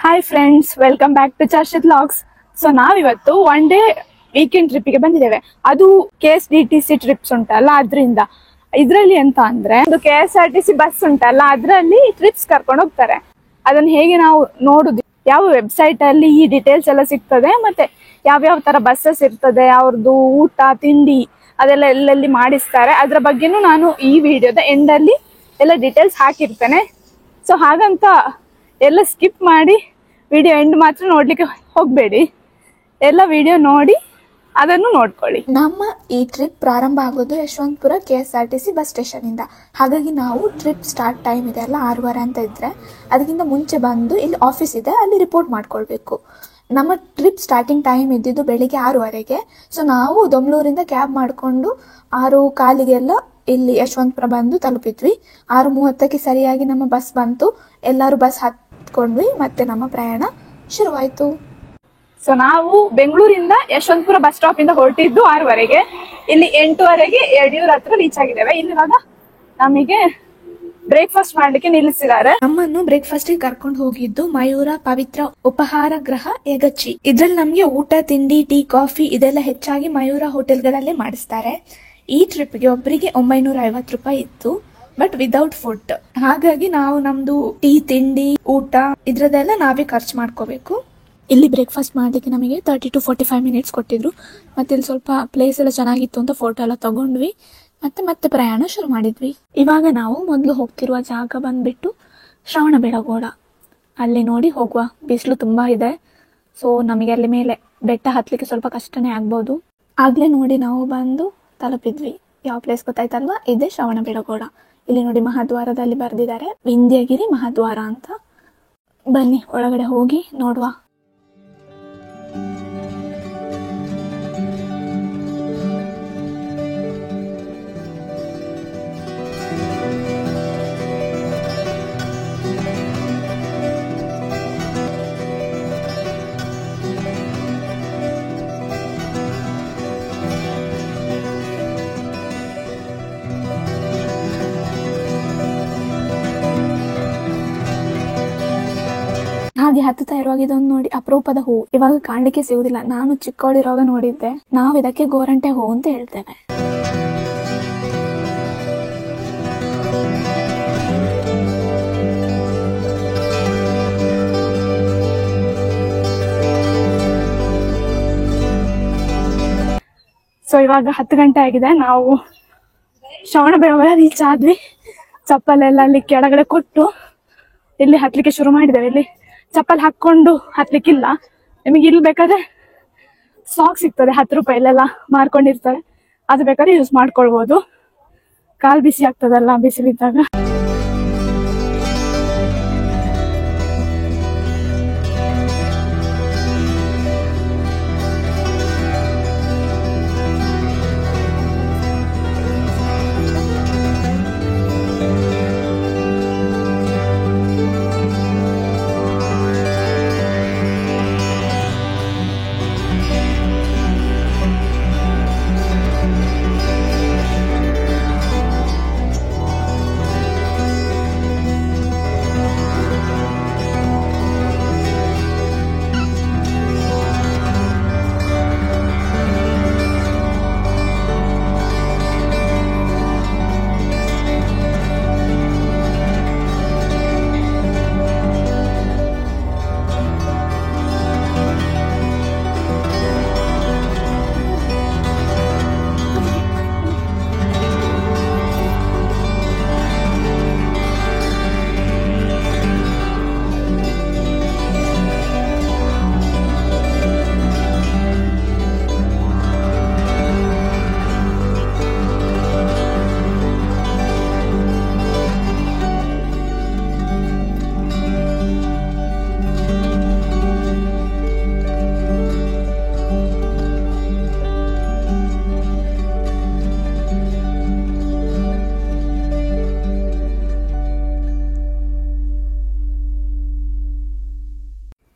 Hi friends, welcome back to Charchith vlogs. So ನಾವಿವತ್ತು one day weekend ಟ್ರಿಪ್ಗೆ ಬಂದಿದ್ದೇವೆ. ಅದು KSDTC ಟ್ರಿಪ್ಸ್ ಉಂಟಲ್ಲ, ಇದ್ರಲ್ಲಿ ಎಂತ ಅಂದ್ರೆ ಒಂದು KSRTC ಬಸ್ ಉಂಟಲ್ಲ, ಅದ್ರಲ್ಲಿ ಟ್ರಿಪ್ಸ್ ಕರ್ಕೊಂಡು ಹೋಗ್ತಾರೆ. ಅದನ್ನ ಹೇಗೆ ನಾವು ನೋಡುದು, ಯಾವ ವೆಬ್ಸೈಟ್ ಅಲ್ಲಿ ಈ ಡೀಟೇಲ್ಸ್ ಎಲ್ಲ ಸಿಗ್ತದೆ, ಮತ್ತೆ ಯಾವ್ಯಾವ ತರ ಬಸ್ಸಸ್ ಇರ್ತದೆ, ಅವ್ರದ್ದು ಊಟ ತಿಂಡಿ ಅದೆಲ್ಲ ಎಲ್ಲೆಲ್ಲಿ ಮಾಡಿಸ್ತಾರೆ, ಅದ್ರ ಬಗ್ಗೆನೂ ನಾನು ಈ ವಿಡಿಯೋದ ಎಂಡ್ ಅಲ್ಲಿ ಎಲ್ಲ ಡೀಟೇಲ್ಸ್ ಹಾಕಿರ್ತೇನೆ. ಸೊ ಹಾಗಂತ ಎಲ್ಲ ಸ್ಕಿಪ್ ಮಾಡಿ ವಿಡಿಯೋ ಎಂಡ್ ಮಾತ್ರ ನೋಡ್ಲಿಕ್ಕೆ ಹೋಗ್ಬೇಡಿ, ಎಲ್ಲ ವಿಡಿಯೋ ನೋಡಿ ಅದನ್ನು ನೋಡ್ಕೊಳ್ಳಿ. ನಮ್ಮ ಈ ಟ್ರಿಪ್ ಪ್ರಾರಂಭ ಆಗೋದು ಯಶವಂತಪುರ KSRTC ಬಸ್ ಸ್ಟೇಷನ್ ಇಂದ. ಹಾಗಾಗಿ ನಾವು ಟ್ರಿಪ್ ಸ್ಟಾರ್ಟ್ ಟೈಮ್ ಇದೆ ಅಲ್ಲ 6:30 ಅಂತ ಇದ್ರೆ, ಅದಕ್ಕಿಂತ ಮುಂಚೆ ಬಂದು ಇಲ್ಲಿ ಆಫೀಸ್ ಇದೆ ಅಲ್ಲಿ ರಿಪೋರ್ಟ್ ಮಾಡ್ಕೊಳ್ಬೇಕು. ನಮ್ಮ ಟ್ರಿಪ್ ಸ್ಟಾರ್ಟಿಂಗ್ ಟೈಮ್ ಇದ್ದಿದ್ದು ಬೆಳಿಗ್ಗೆ 6:30ಗೆ. ಸೊ ನಾವು ದೊಮ್ಲೂರಿಂದ ಕ್ಯಾಬ್ ಮಾಡಿಕೊಂಡು 6:15ಗೆಲ್ಲ ಇಲ್ಲಿ ಯಶವಂತಪುರ ಬಂದು ತಲುಪಿದ್ವಿ. 6:30ಕ್ಕೆ ಸರಿಯಾಗಿ ನಮ್ಮ ಬಸ್ ಬಂತು, ಎಲ್ಲರೂ ಬಸ್ ಹತ್ಕೊಂಡ್ವಿ, ಮತ್ತೆ ನಮ್ಮ ಪ್ರಯಾಣ ಶುರುವಾಯಿತು. ಸೊ ನಾವು ಬೆಂಗಳೂರಿಂದ ಯಶವಂತಪುರ ಬಸ್ ಸ್ಟಾಪ್ ಇಂದ ಹೊರಟಿದ್ದು 6:30ಗೆ. ಇಲ್ಲಿ 8:30ಗೆ ಯಡಿಯೂರ್ ಹತ್ರ ರೀಚ್ ಆಗಿದ್ದೇವೆ. ಇಲ್ಲಿ ಇವಾಗ ನಮಗೆ ಬ್ರೇಕ್ಫಾಸ್ಟ್ ಮಾಡ್ಲಿಕ್ಕೆ ನಿಲ್ಲಿಸಿದ್ದಾರೆ. ನಮ್ಮನ್ನು ಬ್ರೇಕ್ಫಾಸ್ಟ್ ಕರ್ಕೊಂಡು ಹೋಗಿದ್ದು ಮಯೂರ ಪವಿತ್ರ ಉಪಹಾರ ಗೃಹ ಯಗಚಿ. ಇದ್ರಲ್ಲಿ ನಮ್ಗೆ ಊಟ ತಿಂಡಿ ಟೀ ಕಾಫಿ ಇದೆಲ್ಲ ಹೆಚ್ಚಾಗಿ ಮಯೂರ ಹೋಟೆಲ್ಗಳಲ್ಲೇ ಮಾಡಿಸ್ತಾರೆ. ಈ ಟ್ರಿಪ್ಗೆ ಒಬ್ಬರಿಗೆ 950 ರೂಪಾಯಿ ಇತ್ತು, ಬಟ್ ವಿದೌಟ್ ಫುಡ್. ಹಾಗಾಗಿ ನಾವು ನಮ್ದು ಟೀ ತಿಂಡಿ ಊಟ ಇದ್ರದೆಲ್ಲ ನಾವೇ ಖರ್ಚು ಮಾಡ್ಕೋಬೇಕು. ಇಲ್ಲಿ ಬ್ರೇಕ್ಫಾಸ್ಟ್ ಮಾಡ್ಲಿಕ್ಕೆ ನಮಗೆ 30 to 45 ಮಿನಿಟ್ಸ್ ಕೊಟ್ಟಿದ್ರು. ಮತ್ತೆ ಇಲ್ಲಿ ಸ್ವಲ್ಪ ಪ್ಲೇಸ್ ಎಲ್ಲ ಚೆನ್ನಾಗಿತ್ತು ಅಂತ ಫೋಟೋ ಎಲ್ಲ ತಗೊಂಡ್ವಿ, ಮತ್ತೆ ಪ್ರಯಾಣ ಶುರು ಮಾಡಿದ್ವಿ. ಇವಾಗ ನಾವು ಮೊದಲು ಹೋಗ್ತಿರುವ ಜಾಗ ಬಂದ್ಬಿಟ್ಟು ಶ್ರವಣಬೆಳಗೊಳ. ಅಲ್ಲಿ ನೋಡಿ ಹೋಗುವ. ಬಿಸಿಲು ತುಂಬಾ ಇದೆ, ಸೊ ನಮಗೆ ಅಲ್ಲಿ ಮೇಲೆ ಬೆಟ್ಟ ಹತ್ಲಿಕ್ಕೆ ಸ್ವಲ್ಪ ಕಷ್ಟನೇ ಆಗ್ಬೋದು. ಆಗ್ಲೇ ನೋಡಿ ನಾವು ಬಂದು ತಲುಪಿದ್ವಿ. ಯಾವ ಪ್ಲೇಸ್ ಗೊತ್ತಾಯ್ತಲ್ವಾ, ಇದೇ ಶ್ರವಣಬೆಳಗೊಳ. ಇಲ್ಲಿ ನೋಡಿ ಮಹಾದ್ವಾರದಲ್ಲಿ ಬರ್ದಿದ್ದಾರೆ ವಿಂಧ್ಯಗಿರಿ ಮಹಾದ್ವಾರ ಅಂತ. ಬನ್ನಿ ಒಳಗಡೆ ಹೋಗಿ ನೋಡುವ. ಹಾಗೆ ಹತ್ತುತ್ತಾ ಇರುವಾಗ ಇದೊಂದು ನೋಡಿ ಅಪರೂಪದ ಹೂ. ಇವಾಗ ಕಾಣ್ಲಿಕ್ಕೆ ಸಿಗುದಿಲ್ಲ. ನಾನು ಚಿಕ್ಕವಳಿರುವಾಗ ನೋಡಿದ್ದೆ. ನಾವು ಇದಕ್ಕೆ ಗೋರಂಟೆ ಹೂ ಅಂತ ಹೇಳ್ತೇವೆ. ಸೊ ಇವಾಗ 10 ಗಂಟೆ ಆಗಿದೆ. ನಾವು ಶ್ರವಣಬೆಳಗೊಳ ರೀಚ್ ಆದ್ವಿ. ಚಪ್ಪಲೆಲ್ಲ ಅಲ್ಲಿ ಕೆಳಗಡೆ ಕೊಟ್ಟು ಇಲ್ಲಿ ಹತ್ಲಿಕ್ಕೆ ಶುರು ಮಾಡಿದ್ದೇವೆ. ಇಲ್ಲಿ ಚಪ್ಪಲ್ ಹಾಕೊಂಡು ಹತ್ಲಿಕ್ಕಿಲ್ಲ. ನಿಮಗೆ ಇಲ್ಲಿ ಬೇಕಾದ್ರೆ ಸಾಕ್ಸ್ ಸಿಗ್ತದೆ, 10 ರೂಪಾಯಿಲೆಲ್ಲ ಮಾರ್ಕೊಂಡಿರ್ತಾರೆ, ಅದು ಬೇಕಾದ್ರೆ ಯೂಸ್ ಮಾಡ್ಕೊಳ್ಬಹುದು. ಕಾಲ್ ಬಿಸಿ ಆಗ್ತದಲ್ಲ ಬಿಸಿಲಿದ್ದಾಗ.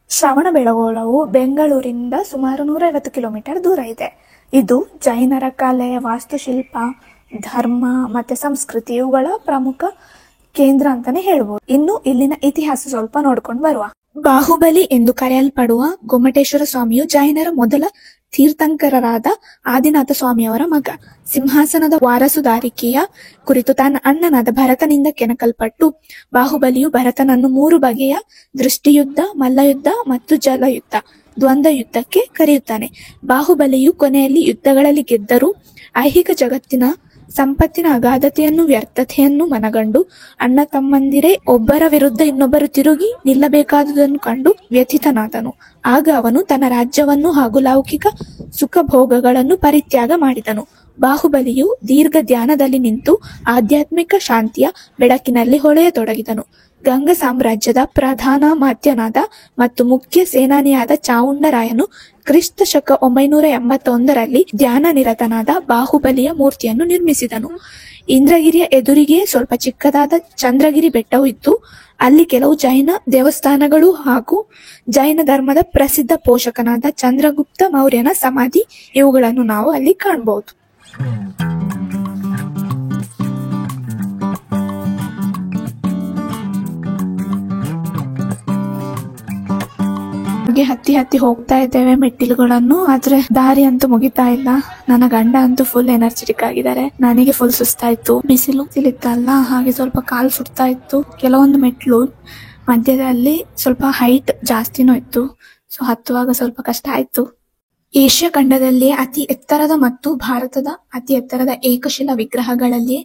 ಶ್ರವಣಬೆಳಗೊಳವು ಬೆಂಗಳೂರಿಂದ ಸುಮಾರು 150 ಕಿಲೋಮೀಟರ್ ದೂರ ಇದೆ. ಇದು ಜೈನರ ಕಲೆ, ವಾಸ್ತುಶಿಲ್ಪ ಧರ್ಮ ಮತ್ತೆ ಸಂಸ್ಕೃತಿ ಇವುಗಳ ಪ್ರಮುಖ ಕೇಂದ್ರ ಅಂತಾನೆ ಹೇಳ್ಬೋದು. ಇನ್ನು ಇಲ್ಲಿನ ಇತಿಹಾಸ ಸ್ವಲ್ಪ ನೋಡ್ಕೊಂಡು ಬರುವ. ಬಾಹುಬಲಿ ಎಂದು ಕರೆಯಲ್ಪಡುವ ಗೊಮ್ಮಟೇಶ್ವರ ಸ್ವಾಮಿಯು ಜೈನರ ಮೊದಲ ತೀರ್ಥಂಕರರಾದ ಆದಿನಾಥ ಸ್ವಾಮಿಯವರ ಮಗ. ಸಿಂಹಾಸನದ ವಾರಸುದಾರಿಕೆಯ ಕುರಿತು ತನ್ನ ಅಣ್ಣನಾದ ಭರತನಿಂದ ಕೆಣಕಲ್ಪಟ್ಟು ಬಾಹುಬಲಿಯು ಭರತನನ್ನು 3 ಬಗೆಯ ದೃಷ್ಟಿಯುದ್ಧ, ಮಲ್ಲಯುದ್ಧ ಮತ್ತು ಜಲಯುದ್ಧ, ದ್ವಂದ್ವ ಯುದ್ಧಕ್ಕೆ ಕರೆಯುತ್ತಾನೆ. ಬಾಹುಬಲಿಯು ಕೊನೆಯಲ್ಲಿ ಯುದ್ಧಗಳಲ್ಲಿ ಗೆದ್ದರೂ ಐಹಿಕ ಜಗತ್ತಿನ ಸಂಪತ್ತಿನ ಅಗಾಧತೆಯನ್ನು, ವ್ಯರ್ಥತೆಯನ್ನು ಮನಗಂಡು ಅಣ್ಣ ತಮ್ಮಂದಿರೇ ಒಬ್ಬರ ವಿರುದ್ಧ ಇನ್ನೊಬ್ಬರು ತಿರುಗಿ ನಿಲ್ಲಬೇಕಾದುದನ್ನು ಕಂಡು ವ್ಯಥಿತನಾದನು. ಆಗ ಅವನು ತನ್ನ ರಾಜ್ಯವನ್ನು ಹಾಗೂ ಲೌಕಿಕ ಸುಖ ಭೋಗಗಳನ್ನು ಪರಿತ್ಯಾಗ ಮಾಡಿದನು. ಬಾಹುಬಲಿಯು ದೀರ್ಘ ಧ್ಯಾನದಲ್ಲಿ ನಿಂತು ಆಧ್ಯಾತ್ಮಿಕ ಶಾಂತಿಯ ಬೆಳಕಿನಲ್ಲಿ ಹೊಳೆಯತೊಡಗಿದನು. ಗಂಗ ಸಾಮ್ರಾಜ್ಯದ ಪ್ರಧಾನ ಮಾತ್ಯನಾದ ಮತ್ತು ಮುಖ್ಯ ಸೇನಾನಿಯಾದ ಚಾವುಂಡರಾಯನು ಕ್ರಿಸ್ತ ಶಕ 981ರಲ್ಲಿ ಧ್ಯಾನ ನಿರತನಾದ ಬಾಹುಬಲಿಯ ಮೂರ್ತಿಯನ್ನು ನಿರ್ಮಿಸಿದನು. ಇಂದ್ರಗಿರಿಯ ಎದುರಿಗೆ ಸ್ವಲ್ಪ ಚಿಕ್ಕದಾದ ಚಂದ್ರಗಿರಿ ಬೆಟ್ಟವು ಇದ್ದು ಅಲ್ಲಿ ಕೆಲವು ಜೈನ ದೇವಸ್ಥಾನಗಳು ಹಾಗೂ ಜೈನ ಧರ್ಮದ ಪ್ರಸಿದ್ಧ ಪೋಷಕನಾದ ಚಂದ್ರಗುಪ್ತ ಮೌರ್ಯನ ಸಮಾಧಿ ಇವುಗಳನ್ನು ನಾವು ಅಲ್ಲಿ ಕಾಣಬಹುದು. ಹತ್ತಿ ಹೋಗ್ತಾ ಇದ್ದೇವೆ ಮೆಟ್ಟಿಲುಗಳನ್ನು. ಆದ್ರೆ ದಾರಿ ಅಂತೂ ಮುಗಿತಾ ಇಲ್ಲ. ನನ್ನ ಗಂಡ ಅಂತೂ ಫುಲ್ ಎನರ್ಜೆಟಿಕ್ ಆಗಿದ್ದಾರೆ. ನನಗೆ ಫುಲ್ ಸುಸ್ತಾಯ್ತು. ಬಿಸಿಲು ಇತ್ತಲ್ಲ, ಹಾಗೆ ಸ್ವಲ್ಪ ಕಾಲು ಸುಡ್ತಾ ಇತ್ತು. ಕೆಲವೊಂದು ಮೆಟ್ಲು ಮಧ್ಯದಲ್ಲಿ ಸ್ವಲ್ಪ ಹೈಟ್ ಜಾಸ್ತಿನೂ ಇತ್ತು, ಸೊ ಹತ್ತುವಾಗ ಸ್ವಲ್ಪ ಕಷ್ಟ ಆಯ್ತು. ಏಷ್ಯಾ ಖಂಡದಲ್ಲಿ ಅತಿ ಎತ್ತರದ ಮತ್ತು ಭಾರತದ ಅತಿ ಎತ್ತರದ ಏಕಶಿಲಾ ವಿಗ್ರಹಗಳಲ್ಲಿ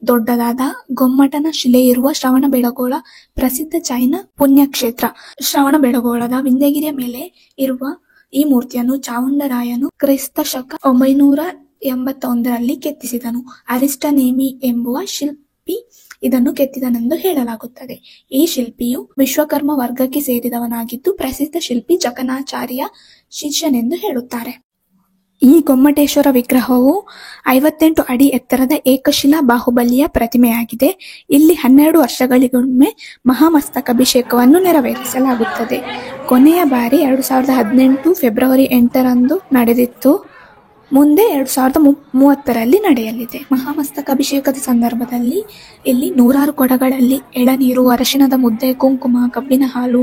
ದೊಡ್ಡದಾದ ಗೊಮ್ಮಟನ ಶಿಲೆ ಇರುವ ಶ್ರವಣಬೆಳಗೊಳ ಪ್ರಸಿದ್ಧ ಜೈನ ಪುಣ್ಯಕ್ಷೇತ್ರ. ಶ್ರವಣಬೆಳಗೊಳದ ವಿಂಧ್ಯಗಿರಿಯ ಮೇಲೆ ಇರುವ ಈ ಮೂರ್ತಿಯನ್ನು ಚಾವುಂಡರಾಯನು ಕ್ರಿಸ್ತ ಶಕ 981ರಲ್ಲಿ ಕೆತ್ತಿಸಿದನು. ಅರಿಸ್ಟನೇಮಿ ಎಂಬುವ ಶಿಲ್ಪಿ ಇದನ್ನು ಕೆತ್ತಿದನೆಂದು ಹೇಳಲಾಗುತ್ತದೆ. ಈ ಶಿಲ್ಪಿಯು ವಿಶ್ವಕರ್ಮ ವರ್ಗಕ್ಕೆ ಸೇರಿದವನಾಗಿದ್ದು ಪ್ರಸಿದ್ಧ ಶಿಲ್ಪಿ ಜಕಣಾಚಾರ್ಯ ಶಿಷ್ಯನೆಂದು ಹೇಳುತ್ತಾರೆ. ಈ ಗೊಮ್ಮಟೇಶ್ವರ ವಿಗ್ರಹವು 58 ಅಡಿ ಎತ್ತರದ ಏಕಶಿಲಾ ಬಾಹುಬಲಿಯ ಪ್ರತಿಮೆಯಾಗಿದೆ. ಇಲ್ಲಿ 12 ವರ್ಷಗಳಿಗೊಮ್ಮೆ ಮಹಾಮಸ್ತಕಾಭಿಷೇಕವನ್ನು ನೆರವೇರಿಸಲಾಗುತ್ತದೆ. ಕೊನೆಯ ಬಾರಿ 2018 ಫೆಬ್ರವರಿ 8ರಂದು ನಡೆದಿತ್ತು. ಮುಂದೆ 2030ರಲ್ಲಿ ನಡೆಯಲಿದೆ. ಮಹಾಮಸ್ತಕಾಭಿಷೇಕದ ಸಂದರ್ಭದಲ್ಲಿ ಇಲ್ಲಿ 100 ಕೊಡಗಳಲ್ಲಿ ಎಳನೀರು, ಅರಶಿನದ ಮುದ್ದೆ, ಕುಂಕುಮ, ಕಬ್ಬಿನ ಹಾಲು,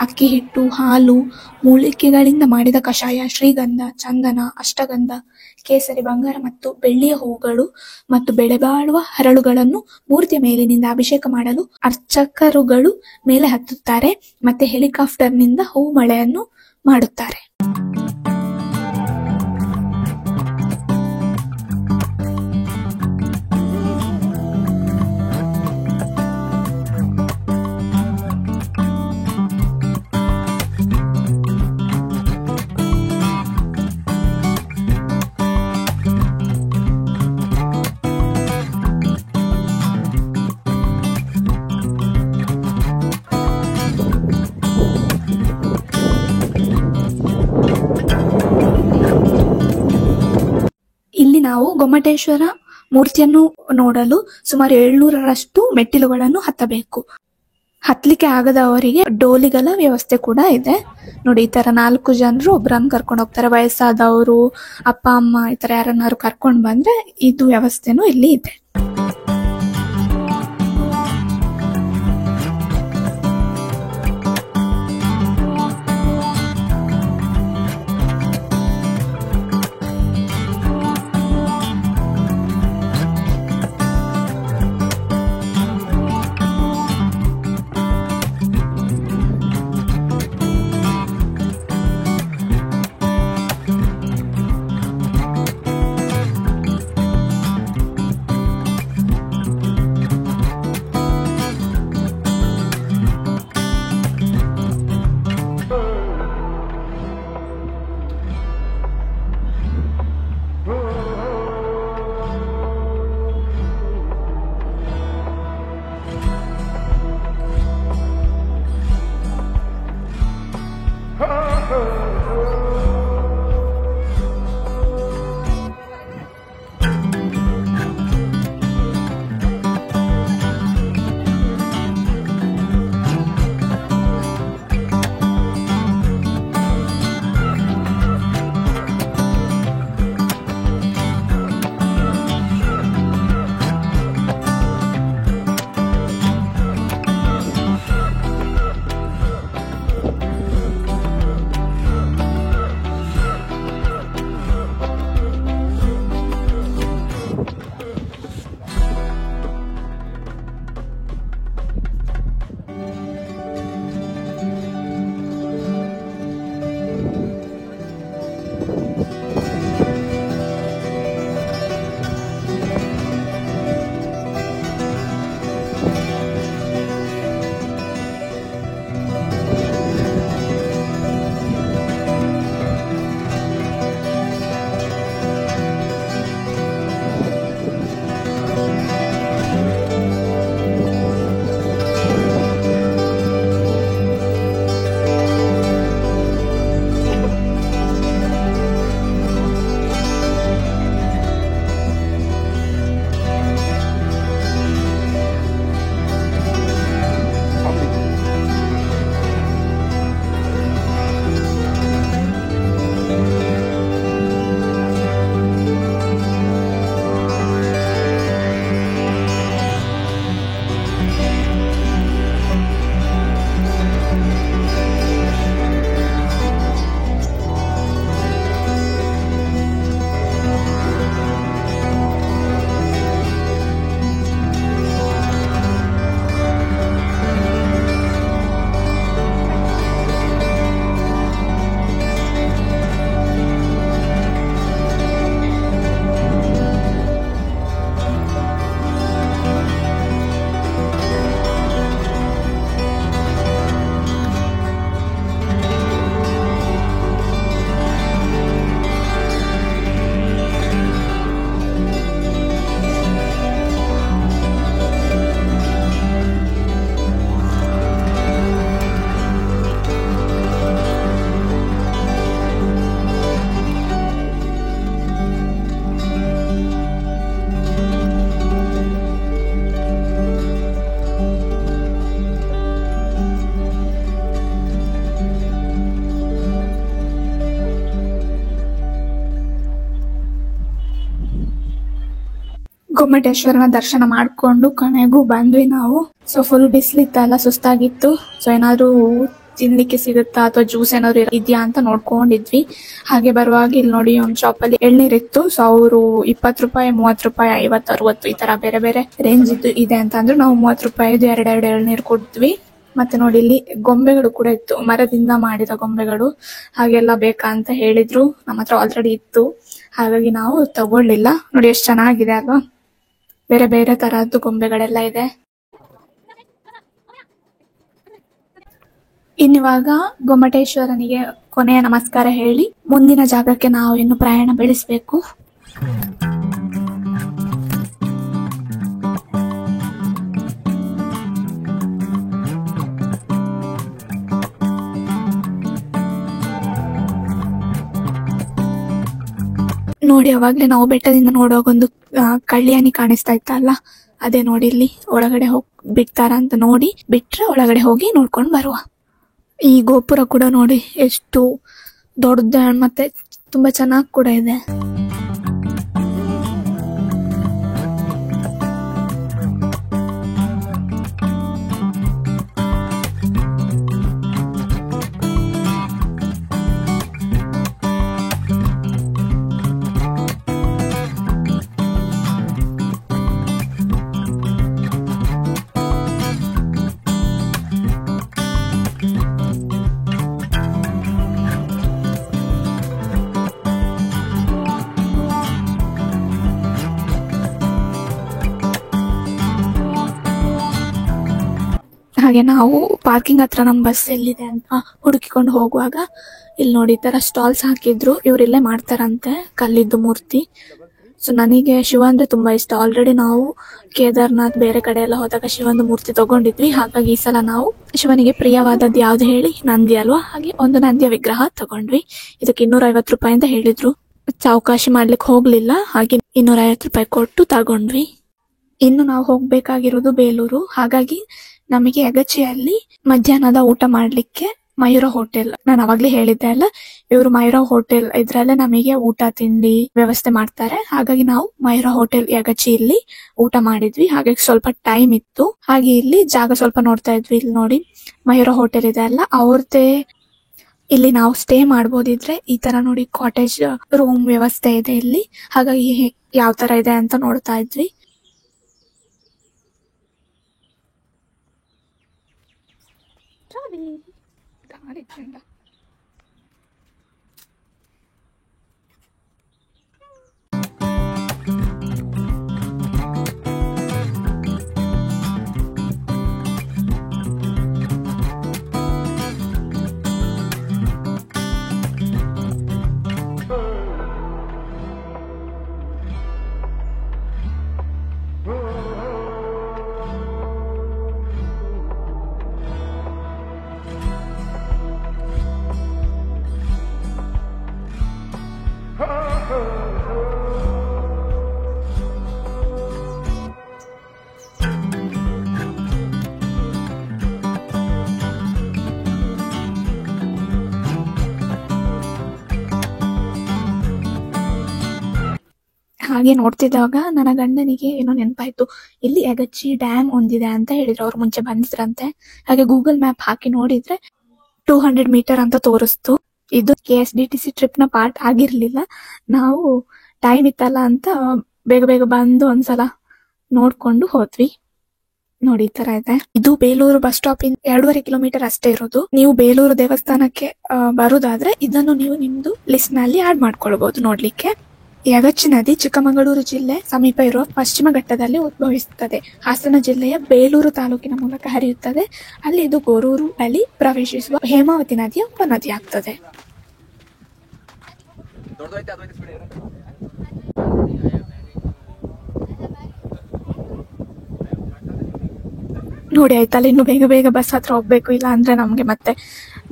ಅಕ್ಕಿ ಹಿಟ್ಟು, ಹಾಲು, ಮೂಲಿಕೆಗಳಿಂದ ಮಾಡಿದ ಕಷಾಯ, ಶ್ರೀಗಂಧ, ಚಂದನ, ಅಷ್ಟಗಂಧ, ಕೇಸರಿ, ಬಂಗಾರ ಮತ್ತು ಬೆಳ್ಳಿಯ ಹೂಗಳು ಮತ್ತು ಬೆಲೆಬಾಳುವ ಹರಳುಗಳನ್ನು ಮೂರ್ತಿಯ ಮೇಲಿನಿಂದ ಅಭಿಷೇಕ ಮಾಡಲು ಅರ್ಚಕರುಗಳು ಮೇಲೆ ಹತ್ತುತ್ತಾರೆ. ಮತ್ತೆ ಹೆಲಿಕಾಪ್ಟರ್ನಿಂದ ಹೂ ಮಳೆಯನ್ನು ಮಾಡುತ್ತಾರೆ. ನಾವು ಗೊಮ್ಮಟೇಶ್ವರ ಮೂರ್ತಿಯನ್ನು ನೋಡಲು ಸುಮಾರು 700ರಷ್ಟು ಮೆಟ್ಟಿಲುಗಳನ್ನು ಹತ್ತಬೇಕು. ಹತ್ತಲಿಕ್ಕೆ ಆಗದವರಿಗೆ ಡೋಲಿಗಳ ವ್ಯವಸ್ಥೆ ಕೂಡ ಇದೆ. ನೋಡಿ, ಈ ತರ 4 ಜನರು ಒಬ್ಬರನ್ನು ಕರ್ಕೊಂಡು ಹೋಗ್ತಾರೆ. ವಯಸ್ಸಾದವರು, ಅಪ್ಪ ಅಮ್ಮ ಈ ತರ ಯಾರನ್ನಾರು ಕರ್ಕೊಂಡು ಬಂದ್ರೆ ಇದು ವ್ಯವಸ್ಥೆನೂ ಇಲ್ಲಿ ಇದೆ. ಗೊಮ್ಮಟೇಶ್ವರನ ದರ್ಶನ ಮಾಡ್ಕೊಂಡು ಕೊನೆಗೂ ಬಂದ್ವಿ ನಾವು. ಸೊ ಫುಲ್ ಬಿಸಿಲಿತ್ತಲ್ಲ, ಸುಸ್ತಾಗಿತ್ತು. ಸೊ ಏನಾದ್ರು ತಿನ್ಲಿಕ್ಕೆ ಸಿಗುತ್ತಾ ಅಥವಾ ಜ್ಯೂಸ್ ಏನಾದ್ರು ಇದೆಯಾ ಅಂತ ನೋಡ್ಕೊಂಡಿದ್ವಿ. ಹಾಗೆ ಬರುವಾಗ ಇಲ್ಲಿ ನೋಡಿ ಒಂದ್ ಶಾಪ್ ಅಲ್ಲಿ ಎಳ್ನೀರಿತ್ತು. ಸೊ ಅವರು 20 ರೂಪಾಯಿ, 30 ರೂಪಾಯಿ, 50, 60 ಈ ತರ ಬೇರೆ ಬೇರೆ ರೇಂಜ್ ಇದೆ ಅಂತ ಅಂದ್ರು. ನಾವು 30 ರೂಪಾಯಿದು ಎರಡೆರಡು ಎಳ್ನೀರು ಕೊಡ್ತೀವಿ. ಮತ್ತೆ ನೋಡಿ ಇಲ್ಲಿ ಗೊಂಬೆಗಳು ಕೂಡ ಇತ್ತು, ಮರದಿಂದ ಮಾಡಿದ ಗೊಂಬೆಗಳು. ಹಾಗೆಲ್ಲ ಬೇಕಾ ಅಂತ ಹೇಳಿದ್ರು. ನಮ್ಮ ಹತ್ರ ಆಲ್ರೆಡಿ ಇತ್ತು, ಹಾಗಾಗಿ ನಾವು ತಗೊಳ್ಳಿಲ್ಲ. ನೋಡಿ ಎಷ್ಟು ಚೆನ್ನಾಗಿದೆ ಅಲ್ವಾ, ಬೇರೆ ಬೇರೆ ತರಹದ್ದು ಗೊಂಬೆಗಳೆಲ್ಲ ಇದೆ. ಇನ್ನಿವಾಗ ಗೊಮ್ಮಟೇಶ್ವರನಿಗೆ ಕೊನೆಯ ನಮಸ್ಕಾರ ಹೇಳಿ ಮುಂದಿನ ಜಾಗಕ್ಕೆ ನಾವು ಇನ್ನು ಪ್ರಯಾಣ ಬೆಳೆಸಬೇಕು. ನೋಡಿ ಅವಾಗ್ಲೇ ನಾವು ಬೆಟ್ಟದಿಂದ ನೋಡುವಾಗ ಒಂದು ಕಳ್ಳಿಯಾನಿ ಕಾಣಿಸ್ತಾ ಇತ್ತಲ್ಲ, ಅದೇ ನೋಡಿ ಇಲ್ಲಿ ಒಳಗಡೆ ಹೋಗಿ ಬಿಡ್ತಾರ ಅಂತ ನೋಡಿ ಬಿಟ್ರೆ ಒಳಗಡೆ ಹೋಗಿ ನೋಡ್ಕೊಂಡು ಬರುವ. ಈ ಗೋಪುರ ಕೂಡ ನೋಡಿ ಎಷ್ಟು ದೊಡ್ಡದ ಮತ್ತೆ ತುಂಬಾ ಚೆನ್ನಾಗಿ ಕೂಡ ಇದೆ. ಹಾಗೆ ನಾವು ಪಾರ್ಕಿಂಗ್ ಹತ್ರ ನಮ್ ಬಸ್ ಎಲ್ಲಿದೆ ಅಂತ ಹುಡುಕಿಕೊಂಡು ಹೋಗುವಾಗ ಇಲ್ಲಿ ನೋಡಿ ಈ ತರ ಸ್ಟಾಲ್ಸ್ ಹಾಕಿದ್ರು. ಇವ್ರಿಲ್ಲೇ ಮಾಡ್ತಾರಂತೆ ಕಲ್ಲಿದ್ದು ಮೂರ್ತಿ. ಸೊ ನನಗೆ ಶಿವ ಅಂದ್ರೆ ತುಂಬಾ ಇಷ್ಟ. ಆಲ್ರೆಡಿ ನಾವು ಕೇದಾರ್ನಾಥ್ ಬೇರೆ ಕಡೆ ಎಲ್ಲ ಹೋದಾಗ ಶಿವಂದು ಮೂರ್ತಿ ತಗೊಂಡಿದ್ವಿ. ಹಾಗಾಗಿ ಈ ಸಲ ನಾವು ಶಿವನಿಗೆ ಪ್ರಿಯವಾದದ್ದು ಯಾವ್ದು ಹೇಳಿ, ನಂದಿ ಅಲ್ವಾ, ಹಾಗೆ ಒಂದು ನಂದಿಯ ವಿಗ್ರಹ ತಗೊಂಡ್ವಿ. ಇದಕ್ಕೆ 250 ರೂಪಾಯಿ ಅಂತ ಹೇಳಿದ್ರು. ಚೌಕಾಶಿ ಮಾಡ್ಲಿಕ್ಕೆ ಹೋಗ್ಲಿಲ್ಲ, ಹಾಗೆ 250 ರೂಪಾಯಿ ಕೊಟ್ಟು ತಗೊಂಡ್ವಿ. ಇನ್ನು ನಾವು ಹೋಗ್ಬೇಕಾಗಿರೋದು ಬೇಲೂರು. ಹಾಗಾಗಿ ನಮಗೆ ಅಗಚಿಯಲ್ಲಿ ಮಧ್ಯಾಹ್ನದ ಊಟ ಮಾಡ್ಲಿಕ್ಕೆ ಮಯೂರ ಹೋಟೆಲ್, ನಾನು ಅವಾಗ್ಲೇ ಹೇಳಿದ್ದೆ ಅಲ್ಲ, ಇವರು ಮಯೂರ ಹೋಟೆಲ್ ಇದ್ರಲ್ಲೇ ನಮಗೆ ಊಟ ತಿಂಡಿ ವ್ಯವಸ್ಥೆ ಮಾಡ್ತಾರೆ. ಹಾಗಾಗಿ ನಾವು ಮಯೂರ ಹೋಟೆಲ್ ಅಗಚಿಯಲ್ಲಿ ಊಟ ಮಾಡಿದ್ವಿ. ಹಾಗಾಗಿ ಸ್ವಲ್ಪ ಟೈಮ್ ಇತ್ತು. ಹಾಗೆ ಇಲ್ಲಿ ಜಾಗ ಸ್ವಲ್ಪ ನೋಡ್ತಾ ಇದ್ವಿ. ಇಲ್ಲಿ ನೋಡಿ ಮಯೂರ ಹೋಟೆಲ್ ಇದೆ ಅಲ್ಲ, ಅವ್ರದ್ದೇ ಇಲ್ಲಿ ನಾವು ಸ್ಟೇ ಮಾಡ್ಬೋದಿದ್ರೆ ಈ ತರ ನೋಡಿ ಕಾಟೇಜ್ ರೂಮ್ ವ್ಯವಸ್ಥೆ ಇದೆ ಇಲ್ಲಿ. ಹಾಗಾಗಿ ಯಾವ ತರ ಇದೆ ಅಂತ ನೋಡ್ತಾ ಇದ್ವಿ. ಹಾಗೆ ನೋಡ್ತಿದ್ದಾಗ ನನ್ನ ಗಂಡನಿಗೆ ಏನೋ ನೆನಪಾಯ್ತು, ಇಲ್ಲಿ ಅಗಚಿ ಡ್ಯಾಮ್ ಒಂದಿದೆ ಅಂತ ಹೇಳಿದ್ರು. ಅವ್ರು ಮುಂಚೆ ಬಂದಿದ್ರಂತೆ. ಹಾಗೆ ಗೂಗಲ್ ಮ್ಯಾಪ್ ಹಾಕಿ ನೋಡಿದ್ರೆ 200 ಮೀಟರ್ ಅಂತ ತೋರಿಸ್ತು. ಇದು KSDTC ಟ್ರಿಪ್ ನ ಪಾರ್ಟ್ ಆಗಿರ್ಲಿಲ್ಲ. ನಾವು ಟೈಮ್ ಇತ್ತಲ್ಲ ಅಂತ ಬೇಗ ಬೇಗ ಬಂದು ಒಂದ್ಸಲ ನೋಡ್ಕೊಂಡು ಹೋದ್ವಿ. ನೋಡಿ ಈ ತರ ಇದೆ. ಇದು ಬೇಲೂರು ಬಸ್ ಸ್ಟಾಪ್ ಇಂದ 2.5 ಕಿಲೋಮೀಟರ್ ಅಷ್ಟೇ ಇರೋದು. ನೀವು ಬೇಲೂರು ದೇವಸ್ಥಾನಕ್ಕೆ ಬರುದಾದ್ರೆ ಇದನ್ನು ನೀವು ನಿಮ್ದು ಲಿಸ್ಟ್ ನಲ್ಲಿ ಆಡ್ ಮಾಡ್ಕೊಳ್ಬಹುದು ನೋಡ್ಲಿಕ್ಕೆ. ಯಗಚಿ ನದಿ ಚಿಕ್ಕಮಗಳೂರು ಜಿಲ್ಲೆ ಸಮೀಪ ಇರುವ ಪಶ್ಚಿಮ ಘಟ್ಟದಲ್ಲಿ ಉದ್ಭವಿಸುತ್ತದೆ. ಹಾಸನ ಜಿಲ್ಲೆಯ ಬೇಲೂರು ತಾಲೂಕಿನ ಮೂಲಕ ಹರಿಯುತ್ತದೆ. ಅಲ್ಲಿ ಇದು ಗೊರೂರು ಬಳಿ ಪ್ರವೇಶಿಸುವ ಹೇಮಾವತಿ ನದಿಯ ಉಪನದಿ ಆಗ್ತದೆ. ನೋಡಿ ಆಯ್ತಲ್ಲ, ಇನ್ನು ಬೇಗ ಬೇಗ ಬಸ್ ಹತ್ರ ಹೋಗ್ಬೇಕು. ಇಲ್ಲ ಅಂದ್ರೆ ನಮ್ಗೆ ಮತ್ತೆ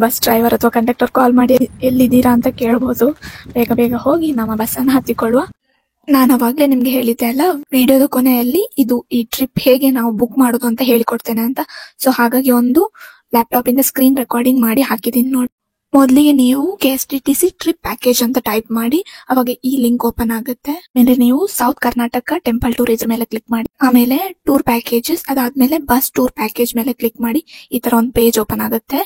ಬಸ್ ಡ್ರೈವರ್ ಅಥವಾ ಕಂಡಕ್ಟರ್ ಕಾಲ್ ಮಾಡಿ ಎಲ್ಲಿದ್ದೀರಾ ಅಂತ ಕೇಳ್ಬೋದು. ಬೇಗ ಬೇಗ ಹೋಗಿ ನಮ್ಮ ಬಸ್ ಅನ್ನು ಹತ್ತಿಕೊಳ್ಳುವ. ನಾನು ಅವಾಗ್ಲೇ ನಿಮ್ಗೆ ಹೇಳಿದ್ದೆ ಅಲ್ಲ ವಿಡಿಯೋದ ಕೊನೆಯಲ್ಲಿ ಈ ಟ್ರಿಪ್ ಹೇಗೆ ನಾವು ಬುಕ್ ಮಾಡೋದು ಅಂತ ಹೇಳಿಕೊಡ್ತೇನೆ ಅಂತ. ಸೊ ಹಾಗಾಗಿ ಒಂದು ಲ್ಯಾಪ್ಟಾಪ್ ಇಂದ ಸ್ಕ್ರೀನ್ ರೆಕಾರ್ಡಿಂಗ್ ಮಾಡಿ ಹಾಕಿದೀನಿ ನೋಡಿ. ಮೊದಲಿಗೆ ನೀವು KSTTC ಟ್ರಿಪ್ ಪ್ಯಾಕೇಜ್ ಅಂತ ಟೈಪ್ ಮಾಡಿ, ಅವಾಗ ಈ ಲಿಂಕ್ ಓಪನ್ ಆಗುತ್ತೆ. ಆಮೇಲೆ ನೀವು ಸೌತ್ ಕರ್ನಾಟಕ ಟೆಂಪಲ್ ಟೂರಿಸಂ ಮೇಲೆ ಕ್ಲಿಕ್ ಮಾಡಿ, ಆಮೇಲೆ ಟೂರ್ ಪ್ಯಾಕೇಜಸ್, ಅದಾದ್ಮೇಲೆ ಬಸ್ ಟೂರ್ ಪ್ಯಾಕೇಜ್ ಮೇಲೆ ಕ್ಲಿಕ್ ಮಾಡಿ. ಈ ತರ ಒಂದು ಪೇಜ್ ಓಪನ್ ಆಗುತ್ತೆ.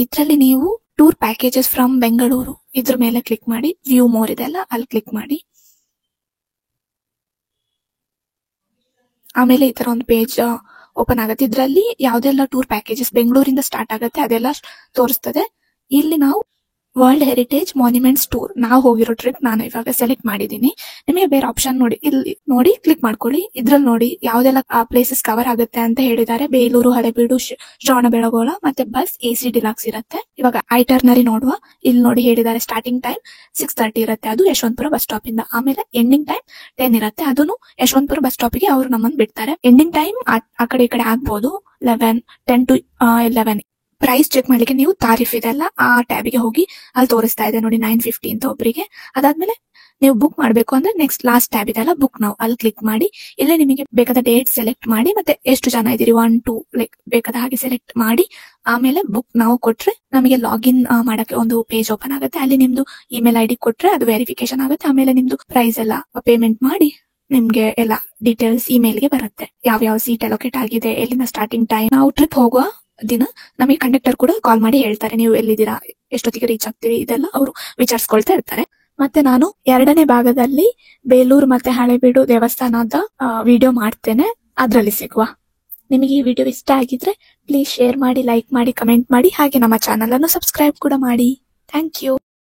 ಇದ್ರಲ್ಲಿ ನೀವು ಟೂರ್ ಪ್ಯಾಕೇಜಸ್ ಫ್ರಮ್ ಬೆಂಗಳೂರು ಇದ್ರ ಮೇಲೆ ಕ್ಲಿಕ್ ಮಾಡಿ, ವ್ಯೂ ಮೋರ್ ಇದೆಲ್ಲ ಅಲ್ಲಿ ಕ್ಲಿಕ್ ಮಾಡಿ. ಆಮೇಲೆ ಈ ತರ ಒಂದು ಪೇಜ್ ಓಪನ್ ಆಗುತ್ತೆ. ಇದ್ರಲ್ಲಿ ಯಾವ್ದೆಲ್ಲ ಟೂರ್ ಪ್ಯಾಕೇಜಸ್ ಬೆಂಗಳೂರಿಂದ ಸ್ಟಾರ್ಟ್ ಆಗುತ್ತೆ ಅದೆಲ್ಲ ತೋರಿಸ್ತದೆ. ಇಲ್ಲಿ ನಾವು ವರ್ಲ್ಡ್ ಹೆರಿಟೇಜ್ ಮಾನ್ಯುಮೆಂಟ್ಸ್ ಟೂರ್ ನಾವು ಹೋಗಿರೋ ಟ್ರಿಪ್ ನಾನು ಇವಾಗ ಸೆಲೆಕ್ಟ್ ಮಾಡಿದೀನಿ. ನಿಮಗೆ ಬೇರೆ ಆಪ್ಷನ್ ನೋಡಿ, ಇಲ್ಲಿ ನೋಡಿ ಕ್ಲಿಕ್ ಮಾಡ್ಕೊಳ್ಳಿ. ಇದ್ರಲ್ಲಿ ನೋಡಿ ಯಾವ್ದೆಲ್ಲ ಪ್ಲೇಸಸ್ ಕವರ್ ಆಗುತ್ತೆ ಅಂತ ಹೇಳಿದ್ದಾರೆ. ಬೇಲೂರು, ಹಳೆಬೀಡು, ಶ್ರವಣಬೆಳಗೊಳ ಮತ್ತೆ ಬಸ್ AC ಡಿಲಕ್ಸ್ ಇರುತ್ತೆ. ಇವಾಗ ಐಟರ್ನರಿ ನೋಡುವ. ಇಲ್ಲಿ ನೋಡಿ ಹೇಳಿದ್ದಾರೆ ಸ್ಟಾರ್ಟಿಂಗ್ ಟೈಮ್ 6:30 ಇರುತ್ತೆ, ಅದು ಯಶವಂತಪುರ ಬಸ್ ಸ್ಟಾಪ್ ಇಂದ. ಆಮೇಲೆ ಎಂಡಿಂಗ್ ಟೈಮ್ 10 ಇರುತ್ತೆ, ಅದನ್ನು ಯಶವಂತಪುರ ಬಸ್ ಸ್ಟಾಪ್ ಗೆ ಅವರು ನಮ್ಮನ್ನು ಬಿಡ್ತಾರೆ. ಎಂಡಿಂಗ್ ಟೈಮ್ ಆ ಕಡೆ ಈ ಕಡೆ ಆಗ್ಬಹುದು, 10 to 11. ಪ್ರೈಸ್ ಚೆಕ್ ಮಾಡ್ಲಿಕ್ಕೆ ನೀವು ತಾರೀಫ್ ಇದೆಲ್ಲ ಆ ಟ್ಯಾಬಿಗೆ ಹೋಗಿ ಅಲ್ಲಿ ತೋರಿಸ್ತಾ ಇದೆ ನೋಡಿ 950 ಅಂತ ಒಬ್ಬರಿಗೆ. ಅದಾದ್ಮೇಲೆ ನೀವು ಬುಕ್ ಮಾಡ್ಬೇಕು ಅಂದ್ರೆ ನೆಕ್ಸ್ಟ್ ಲಾಸ್ಟ್ ಟ್ಯಾಬ್ ಇದೆಲ್ಲ ಬುಕ್ ನಾವು ಅಲ್ಲಿ ಕ್ಲಿಕ್ ಮಾಡಿ. ಇಲ್ಲಿ ನಿಮಗೆ ಬೇಕಾದ ಡೇಟ್ ಸೆಲೆಕ್ಟ್ ಮಾಡಿ, ಮತ್ತೆ ಎಷ್ಟು ಜನ ಇದ್ದೀರಿ 1 2 ಲೈಕ್ ಬೇಕಾದ ಹಾಗೆ ಸೆಲೆಕ್ಟ್ ಮಾಡಿ. ಆಮೇಲೆ ಬುಕ್ ನಾವು ಕೊಟ್ರೆ ನಮಗೆ ಲಾಗಿನ್ ಮಾಡಕ್ಕೆ ಒಂದು ಪೇಜ್ ಓಪನ್ ಆಗುತ್ತೆ. ಅಲ್ಲಿ ನಿಮ್ದು ಇಮೇಲ್ ID ಕೊಟ್ರೆ ಅದು ವೆರಿಫಿಕೇಶನ್ ಆಗುತ್ತೆ. ಆಮೇಲೆ ನಿಮ್ದು ಪ್ರೈಸ್ ಎಲ್ಲ ಪೇಮೆಂಟ್ ಮಾಡಿ ನಿಮ್ಗೆ ಎಲ್ಲ ಡೀಟೇಲ್ಸ್ ಇಮೇಲ್ಗೆ ಬರುತ್ತೆ. ಯಾವ ಸೀಟ್ ಅಲೋಕೇಟ್ ಆಗಿದೆ, ಎಲ್ಲಿಂದ ಸ್ಟಾರ್ಟಿಂಗ್ ಟೈಮ್, ನಾವು ಟ್ರಿಪ್ ಹೋಗುವ ದಿನ ನಮಗೆ ಕಂಡಕ್ಟರ್ ಕೂಡ ಕಾಲ್ ಮಾಡಿ ಹೇಳ್ತಾರೆ ನೀವು ಎಲ್ಲಿದ್ದೀರಾ, ಎಷ್ಟೊತ್ತಿಗೆ ರೀಚ್ ಆಗ್ತೀರಿ, ಇದೆಲ್ಲ ಅವರು ವಿಚಾರಿಸ್ಕೊಳ್ತಾ ಇರ್ತಾರೆ. ಮತ್ತೆ ನಾನು 2ನೇ ಭಾಗದಲ್ಲಿ ಬೇಲೂರು ಮತ್ತೆ ಹಳೆಬೀಡು ದೇವಸ್ಥಾನದ ವಿಡಿಯೋ ಮಾಡ್ತೇನೆ, ಅದ್ರಲ್ಲಿ ಸಿಗುವ. ನಿಮಗೆ ಈ ವಿಡಿಯೋ ಇಷ್ಟ ಆಗಿದ್ರೆ ಪ್ಲೀಸ್ ಶೇರ್ ಮಾಡಿ, ಲೈಕ್ ಮಾಡಿ, ಕಮೆಂಟ್ ಮಾಡಿ, ಹಾಗೆ ನಮ್ಮ ಚಾನಲ್ ಅನ್ನು ಸಬ್ಸ್ಕ್ರೈಬ್ ಕೂಡ ಮಾಡಿ. Thank you.